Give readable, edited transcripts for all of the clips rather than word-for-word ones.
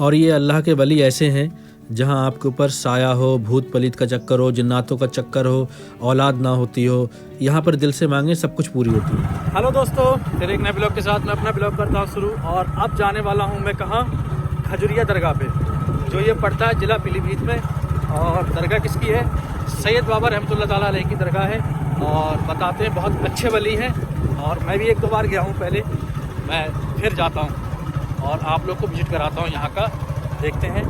और ये अल्लाह के वली ऐसे हैं जहां आपके ऊपर साया हो, भूत पलीत का चक्कर हो, जिन्नातों का चक्कर हो, औलाद ना होती हो, यहाँ पर दिल से मांगे सब कुछ पूरी होती है। हेलो दोस्तों, फिर एक नए ब्लॉग के साथ मैं अपना ब्लॉग करता हूँ शुरू। और अब जाने वाला हूँ मैं कहाँ, खजुरिया दरगाह पे, जो ये पड़ता है ज़िला पीलीभीत में। और दरगाह किसकी है? सैयद बाबा रहमतुल्लाह ताला अलैह की दरगाह है। और बताते हैं बहुत अच्छे वली हैं। और मैं भी 1-2 बार गया हूँ पहले, मैं फिर जाता हूँ और आप लोग को विजिट कराता हूँ यहाँ का। देखते हैं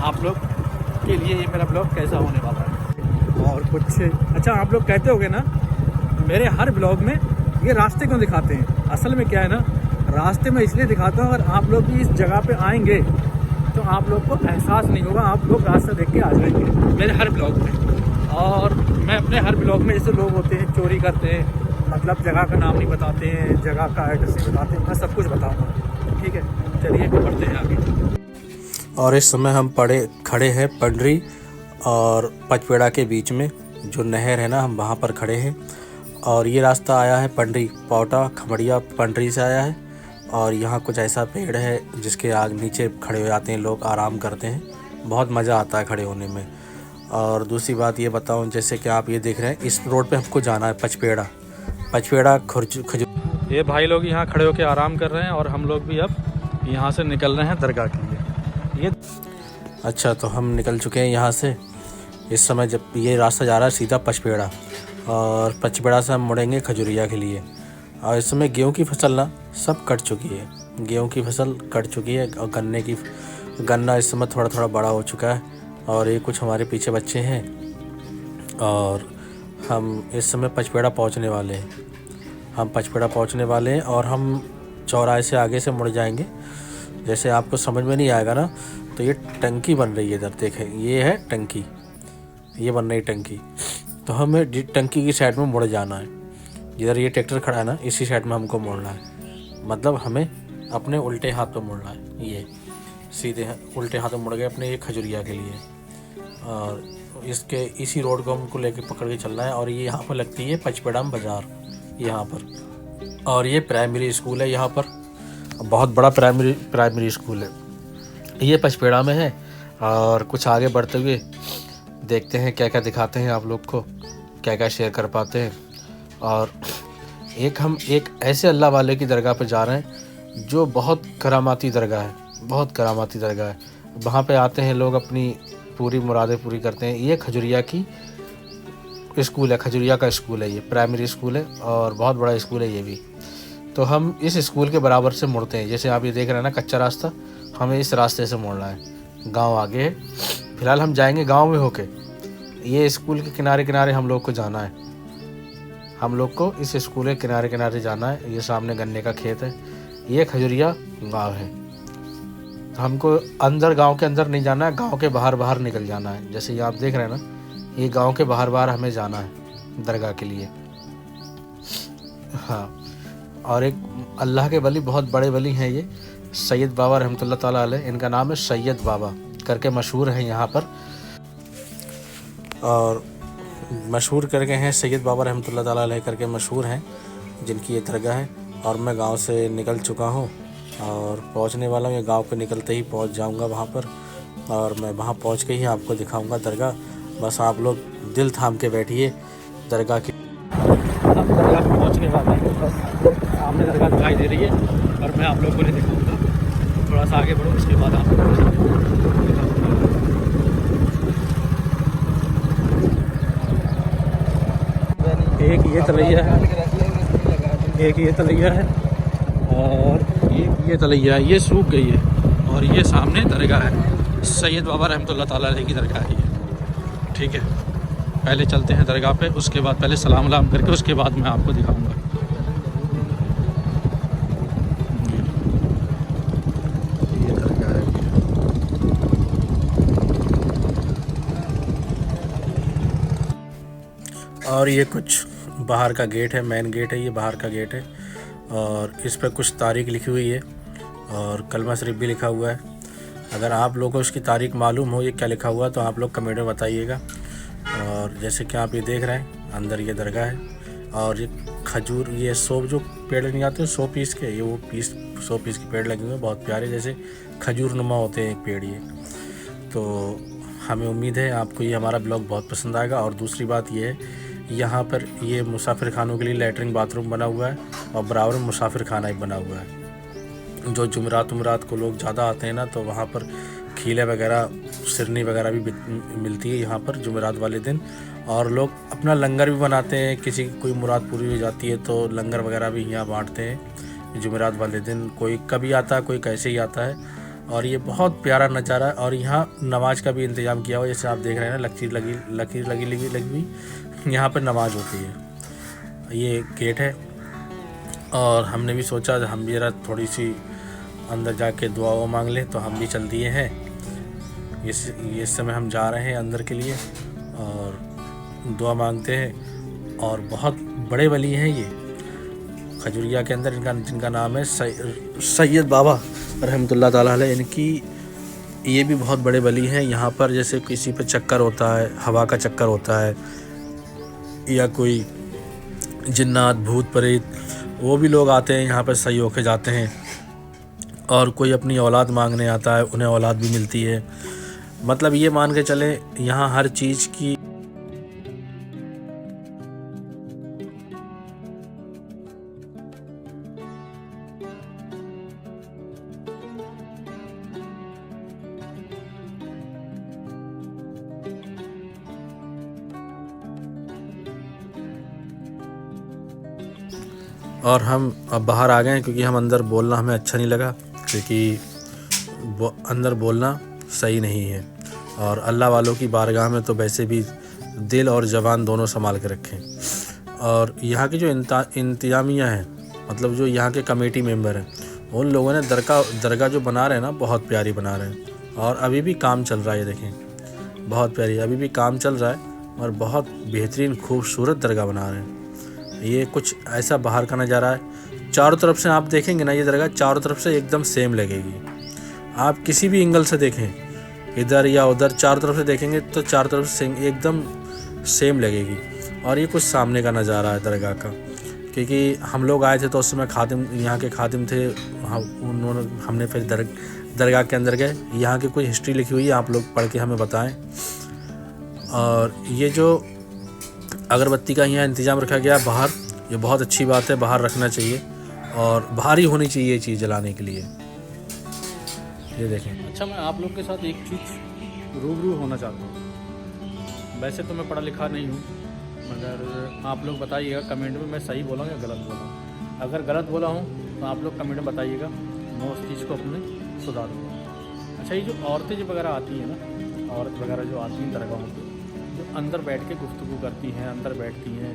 आप लोग के लिए ये मेरा ब्लॉग कैसा होने वाला है। और कुछ अच्छा, आप लोग कहते होंगे ना मेरे हर ब्लॉग में ये रास्ते क्यों दिखाते हैं। असल में क्या है ना, रास्ते में इसलिए दिखाता हूँ, अगर आप लोग भी इस जगह पे आएंगे तो आप लोग को एहसास नहीं होगा, आप लोग रास्ता देख के आ जाएंगे मेरे हर ब्लॉग में। और मैं अपने हर ब्लॉग में जैसे लोग होते हैं चोरी करते हैं, मतलब जगह का नाम नहीं बताते हैं, जगह का एड्रेस नहीं बताते हैं, मैं सब कुछ बताऊँगा। ठीक है, चलिए बढ़ते हैं आगे। और इस समय हम खड़े हैं पंडरी और पचपेड़ा के बीच में, जो नहर है ना, हम वहाँ पर खड़े हैं। और ये रास्ता आया है पंडरी, पौटा खमड़िया पंडरी से आया है। और यहाँ कुछ ऐसा पेड़ है जिसके आग नीचे खड़े हो जाते हैं लोग, आराम करते हैं, बहुत मज़ा आता है खड़े होने में। और दूसरी बात ये बताऊँ, जैसे कि आप ये देख रहे हैं, इस रोड पे हमको जाना है पचपेड़ा खजूर। ये भाई लोग यहाँ खड़े होकर आराम कर रहे हैं और हम लोग भी अब यहाँ से निकल रहे हैं दरगाह के लिए। ये अच्छा, तो हम निकल चुके हैं यहाँ से। इस समय जब ये रास्ता जा रहा है सीधा पचपेड़ा, और पचपेड़ा से हम मुड़ेंगे खजुरिया के लिए। और इस समय गेहूं की फसल ना सब कट चुकी है, गेहूं की फसल कट चुकी है। और गन्ना इस समय थोड़ा थोड़ा बड़ा हो चुका है। और ये कुछ हमारे पीछे बच्चे हैं और हम इस समय पचपेड़ा पहुंचने वाले हैं। और हम चौराहे से आगे से मुड़ जाएंगे। जैसे आपको समझ में नहीं आएगा ना, तो ये टंकी बन रही है इधर, देखें ये है टंकी, ये बन रही टंकी। तो हमें टंकी की साइड में मुड़ जाना है। जिधर ये ट्रैक्टर खड़ा है ना, इसी साइड में हमको मुड़ना है। मतलब हमें अपने उल्टे हाथ पे मुड़ना है। ये सीधे उल्टे हाथ में मुड़ गए अपने ये खजुरिया के लिए। और इसी रोड को हमको लेके पकड़ के चलना है। और ये यहाँ पर लगती है पचपेड़ाम बाज़ार यहाँ पर। और ये प्राइमरी स्कूल है, यहाँ पर बहुत बड़ा प्राइमरी स्कूल है, ये पचपेड़ा में है। और कुछ आगे बढ़ते हुए देखते हैं क्या क्या दिखाते हैं आप लोग को, क्या क्या शेयर कर पाते हैं। और हम एक ऐसे अल्लाह वाले की दरगाह पर जा रहे हैं जो बहुत करामाती दरगाह है, वहाँ पे आते हैं लोग, अपनी पूरी मुरादें पूरी करते हैं। ये खजुरिया की स्कूल है, खजुरिया का स्कूल है, ये प्राइमरी स्कूल है और बहुत बड़ा स्कूल है ये भी। तो हम इस स्कूल के बराबर से मुड़ते हैं। जैसे आप ये देख रहे हैं ना कच्चा रास्ता, हमें इस रास्ते से मुड़ना है। गांव आगे है, फिलहाल हम जाएंगे गांव में होके। ये स्कूल के किनारे हम लोग को जाना है, हम लोग को इस स्कूल के किनारे जाना है। ये सामने गन्ने का खेत है, ये खजुरिया गांव है। हमको अंदर, गांव के अंदर नहीं जाना है, गांव के बाहर निकल जाना है। जैसे ये आप देख रहे हैं ना, ये गांव के बाहर हमें जाना है दरगाह के लिए। हाँ, और एक अल्लाह के वली, बहुत बड़े वली हैं ये, सैयद बाबा रहमतुल्लाह ताला अलैह, इनका नाम है सैयद बाबा करके मशहूर है यहाँ पर। और मशहूर करके हैं सैयद बाबा रहमतुल्लाह ताला अलैह करके मशहूर हैं, जिनकी ये दरगाह है। और मैं गांव से निकल चुका हूँ और पहुँचने वाला हूँ। ये गांव पे निकलते ही पहुँच जाऊँगा वहाँ पर। और मैं वहाँ पहुँच के ही आपको दिखाऊँगा दरगाह। बस आप लोग दिल थाम के बैठिए दरगाह की। अब दरगाह पे पहुँचने वाले हैं, बस सामने दरगाह दिखाई दे रही है और मैं आप लोगों को नहीं दिखाऊंगा। थोड़ा सा आगे बढ़ो, उसके बाद आप एक ये तलैया है और ये तलैया है, ये सूख गई है। और ये सामने दरगाह है, सैयद बाबा रहमतुल्लाह ताला अलैह की दरगाह है ये। ठीक है, पहले चलते हैं दरगाह पे, उसके बाद पहले सलाम वलाम करके उसके बाद मैं आपको दिखाऊंगा। ये दरगाह है। और ये कुछ बाहर का गेट है, मेन गेट है, ये बाहर का गेट है। और इस पर कुछ तारीख लिखी हुई है और कलमा शरीफ भी लिखा हुआ है। अगर आप लोगों को उसकी तारीख मालूम हो ये क्या लिखा हुआ, तो आप लोग कमेंट में बताइएगा। और जैसे कि आप ये देख रहे हैं, अंदर ये दरगाह है और ये खजूर, ये 100 जो पेड़ नहीं आते 100 पीस के, ये वो 100 पीस के पेड़ लगे हुए हैं, बहुत प्यारे, जैसे खजूर नुमा होते हैं एक पेड़ ये। तो हमें उम्मीद है आपको ये हमारा ब्लॉग बहुत पसंद आएगा। और दूसरी बात ये है, यहाँ पर ये मुसाफिर खानों के लिए लैट्रिन बाथरूम बना हुआ है और बराबर में मुसाफिर खाना भी बना हुआ है। जो जुमेरात को लोग ज़्यादा आते हैं ना, तो वहाँ पर खीले वगैरह, सिरनी वगैरह भी मिलती है यहाँ पर जुमेरात वाले दिन। और लोग अपना लंगर भी बनाते हैं, किसी की कोई मुराद पूरी हो जाती है तो लंगर वगैरह भी यहाँ बांटते हैं जुमेरात वाले दिन। कोई कभी आता है, कोई कैसे ही आता है। और ये बहुत प्यारा नज़ारा है। और यहाँ नमाज का भी इंतज़ाम किया हुआ, जैसे आप देख रहे हैं ना, लकीर लगी हुई, यहाँ पर नमाज होती है। ये गेट है। और हमने भी सोचा हम भी जरा थोड़ी सी अंदर जाके दुआ मांग लें, तो हम भी चल दिए हैं। इस समय हम जा रहे हैं अंदर के लिए और दुआ मांगते हैं। और बहुत बड़े वली हैं ये खजुरिया के अंदर, जिनका नाम है सैयद बाबा रहमतुल्लाह ताला अलैह। इनकी ये भी बहुत बड़े वली हैं। यहाँ पर जैसे किसी पे चक्कर होता है, हवा का चक्कर होता है, या कोई जिन्नात भूत प्रेत, वो भी लोग आते हैं यहाँ पर, सही होके जाते हैं। और कोई अपनी औलाद मांगने आता है, उन्हें औलाद भी मिलती है। मतलब ये मान के चले यहाँ हर चीज़ की और हम अब बाहर आ गए हैं, क्योंकि हम अंदर बोलना हमें अच्छा नहीं लगा, क्योंकि अंदर बोलना सही नहीं है। और अल्लाह वालों की बारगाह में तो वैसे भी दिल और ज़बान दोनों संभाल के रखें। और यहाँ की जो इंतजामिया है, मतलब जो यहाँ के कमेटी मेंबर हैं, उन लोगों ने दरगाह जो बना रहे हैं ना, बहुत प्यारी बना रहे हैं। और अभी भी काम चल रहा है, देखें बहुत प्यारी, अभी भी काम चल रहा है और बहुत बेहतरीन खूबसूरत दरगाह बना रहे हैं। ये कुछ ऐसा बाहर का नज़ारा है। चारों तरफ से आप देखेंगे ना, ये दरगाह चारों तरफ से एकदम सेम लगेगी। आप किसी भी एंगल से देखें, इधर या उधर, चारों तरफ से देखेंगे तो चारों तरफ से एकदम सेम लगेगी। और ये कुछ सामने का नज़ारा है दरगाह का, क्योंकि हम लोग आए थे तो उस समय खादिम, यहाँ के खादिम थे, हमने फिर दरगाह के अंदर गए। यहाँ की कुछ हिस्ट्री लिखी हुई है, आप लोग पढ़ के हमें बताएं। और ये जो अगरबत्ती का यहाँ इंतज़ाम रखा गया बाहर, ये बहुत अच्छी बात है, बाहर रखना चाहिए और बाहर ही होनी चाहिए ये चीज़ जलाने के लिए। ये देखें। अच्छा, मैं आप लोग के साथ एक चीज़ रूबरू होना चाहता हूँ। वैसे तो मैं पढ़ा लिखा नहीं हूँ, मगर आप लोग बताइएगा कमेंट में मैं सही बोला हूँ या गलत बोला हूँ। अगर गलत बोला हूँ तो आप लोग कमेंट में बताइएगा, मैं उस चीज़ को अपने सुधार दूँगा। अच्छा, ये जो औरतें जो वगैरह आती हैं ना, औरत वगैरह जो आती हैं दरगाहों पर, जो अंदर बैठ के गुफ्तगू करती हैं, अंदर बैठती हैं,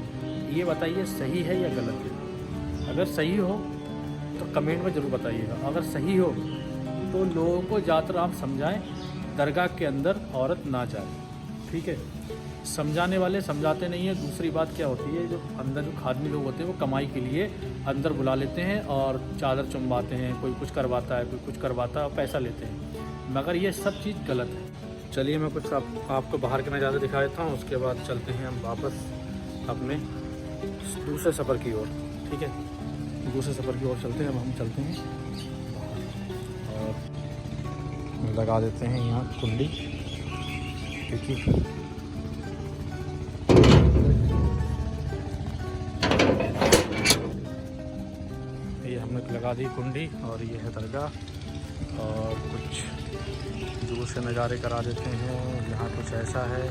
ये बताइए सही है या गलत है। अगर सही हो तो कमेंट में ज़रूर बताइएगा। अगर सही हो तो लोगों को ज़्यादातर आप समझाएं, दरगाह के अंदर औरत ना जाए, ठीक है। समझाने वाले समझाते नहीं हैं। दूसरी बात क्या होती है, जो अंदर जो खादमी लोग होते हैं वो कमाई के लिए अंदर बुला लेते हैं और चादर चुमवाते हैं, कोई कुछ करवाता है, कोई कुछ करवाता है और पैसा लेते हैं, मगर ये सब चीज़ गलत है। चलिए मैं कुछ आपको बाहर के नज़ारे दिखा देता हूँ, उसके बाद चलते हैं हम वापस अपने दूसरे सफ़र की ओर, ठीक है। दूसरे सफ़र की ओर चलते हैं। अब हम चलते हैं और लगा देते हैं यहाँ कुंडी, क्योंकि ये हमने लगा दी कुंडी। और ये है दरगाह। और कुछ दूर से नज़ारे करा देते हैं। यहाँ कुछ ऐसा है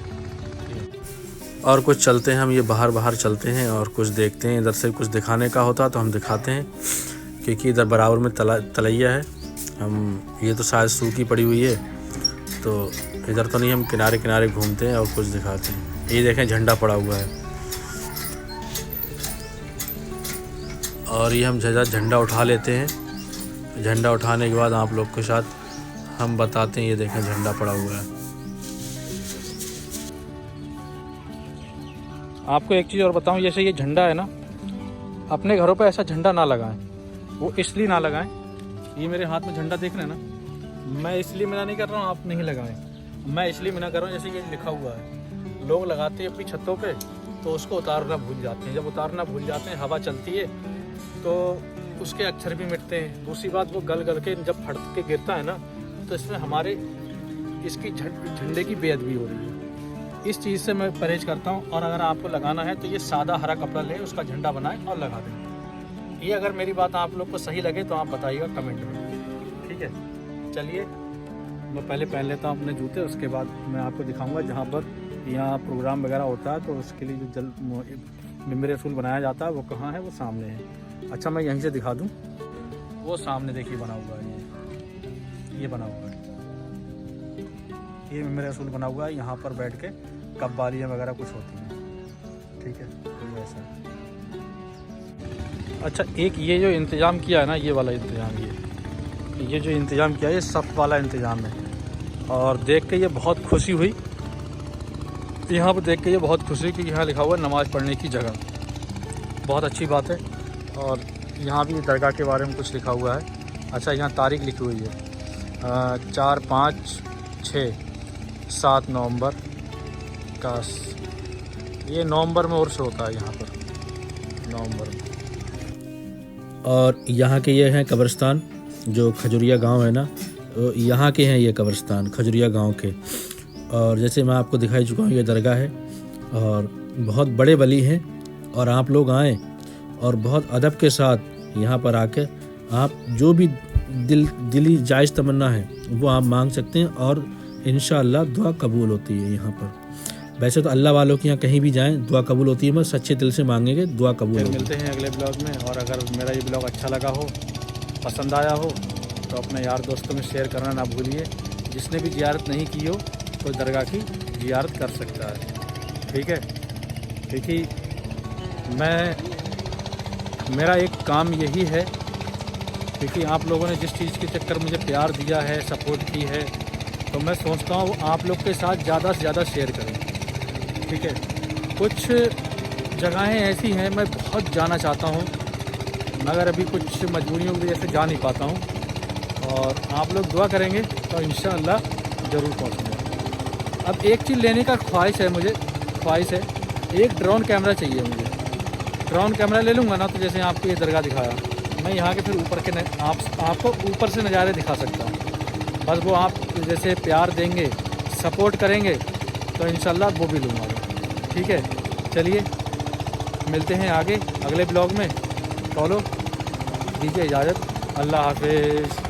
और कुछ चलते हैं हम, ये बाहर चलते हैं और कुछ देखते हैं। इधर से कुछ दिखाने का होता तो हम दिखाते हैं, क्योंकि इधर बराबर में तलैया है। हम ये तो शायद सूखी पड़ी हुई है, तो इधर तो नहीं, हम किनारे किनारे घूमते हैं और कुछ दिखाते हैं। ये देखें झंडा पड़ा हुआ है, और ये हम झंडा उठा लेते हैं। झंडा उठाने के बाद आप लोग के साथ हम बताते हैं। ये देखें झंडा पड़ा हुआ है। आपको एक चीज़ और बताऊं, जैसे ये झंडा है ना, अपने घरों पे ऐसा झंडा ना लगाएं। वो इसलिए ना लगाएं, ये मेरे हाथ में झंडा देख रहे हैं ना, मैं इसलिए मना नहीं कर रहा हूँ आप नहीं लगाएं। मैं इसलिए मना कर रहा हूँ, जैसे ये लिखा हुआ है, लोग लगाते हैं अपनी छतों पे तो उसको उतारना भूल जाते हैं। जब उतारना भूल जाते हैं, हवा चलती है तो उसके अक्षर भी मिटते हैं। दूसरी बात, वो गल गल के जब फट के गिरता है ना, तो इसमें हमारे इसकी झंडे की बेअदबी हो रही है। इस चीज़ से मैं परहेज करता हूँ। और अगर आपको लगाना है तो ये सादा हरा कपड़ा लें, उसका झंडा बनाएं और लगा दें। ये अगर मेरी बात आप लोग को सही लगे तो आप बताइएगा कमेंट में, ठीक है। चलिए मैं पहले पहन लेता हूँ अपने जूते, उसके बाद मैं आपको दिखाऊंगा जहाँ पर यहाँ प्रोग्राम वगैरह होता है तो उसके लिए जो मिंबर रसूल बनाया जाता है वो कहाँ है, वो सामने है। अच्छा मैं यहीं से दिखा दूँ, वो सामने देखिए बना हुआ है, ये बना हुआ है, ये मिंबर रसूल बना हुआ है। यहाँ पर बैठ के कव्वालियाँ वगैरह कुछ होती हैं, ठीक है, ये ऐसा। अच्छा एक ये जो इंतज़ाम किया है ना, ये वाला इंतज़ाम, ये जो इंतज़ाम किया है, ये सफ़ वाला इंतज़ाम है। और देख के ये बहुत खुशी हुई, यहाँ पर देख के ये बहुत खुशी कि यहाँ लिखा हुआ है नमाज़ पढ़ने की जगह, बहुत अच्छी बात है। और यहाँ भी दरगाह के बारे में कुछ लिखा हुआ है। अच्छा यहाँ तारीख लिखी हुई है 4, 5, 6, 7 नवंबर का। ये नवंबर में उर्स होता है यहाँ पर, नवंबर में। और यहाँ के ये हैं कब्रिस्तान, जो खजुरिया गांव है ना, यहाँ के हैं ये कब्रिस्तान खजुरिया गांव के। और जैसे मैं आपको दिखाई चुका हूँ, ये दरगाह है और बहुत बड़े वली हैं। और आप लोग आएँ और बहुत अदब के साथ यहाँ पर आके आप जो भी दिली जायज़ तमन्ना है वो आप मांग सकते हैं और इंशाअल्लाह दुआ कबूल होती है यहाँ पर। वैसे तो अल्लाह वालों के यहाँ कहीं भी जाएं दुआ कबूल होती है, बस सच्चे दिल से मांगेंगे दुआ कबूल होगी। मिलते हैं अगले ब्लॉग में। और अगर मेरा ये ब्लॉग अच्छा लगा हो, पसंद आया हो, तो अपने यार दोस्तों में शेयर करना ना भूलिए। जिसने भी ज़ियारत नहीं की हो तो दरगाह की ज़ियारत कर सकता है, ठीक है। क्योंकि मेरा एक काम यही है, क्योंकि आप लोगों ने जिस चीज़ के चक्कर मुझे प्यार दिया है, सपोर्ट की है, तो मैं सोचता हूँ आप लोग के साथ ज़्यादा से ज़्यादा शेयर करें, ठीक है। कुछ जगहें ऐसी हैं मैं बहुत जाना चाहता हूँ, मगर अभी कुछ मजबूरियों की वजह से जा नहीं पाता हूँ। और आप लोग दुआ करेंगे तो इंशाअल्लाह ज़रूर पहुँचूँगा। अब एक चीज़ लेने का ख्वाहिश है, एक ड्रोन कैमरा चाहिए मुझे। ड्रोन कैमरा ले लूँगा ना, तो जैसे आपको ये दरगाह दिखाया, मैं यहाँ के फिर ऊपर के आपको ऊपर से नज़ारे दिखा सकता हूँ। बस वो आप जैसे प्यार देंगे, सपोर्ट करेंगे तो इंशाल्लाह वो भी लूँगा, ठीक है। चलिए मिलते हैं आगे अगले ब्लॉग में। फॉलो दीजिए इजाज़त, अल्लाह हाफिज़।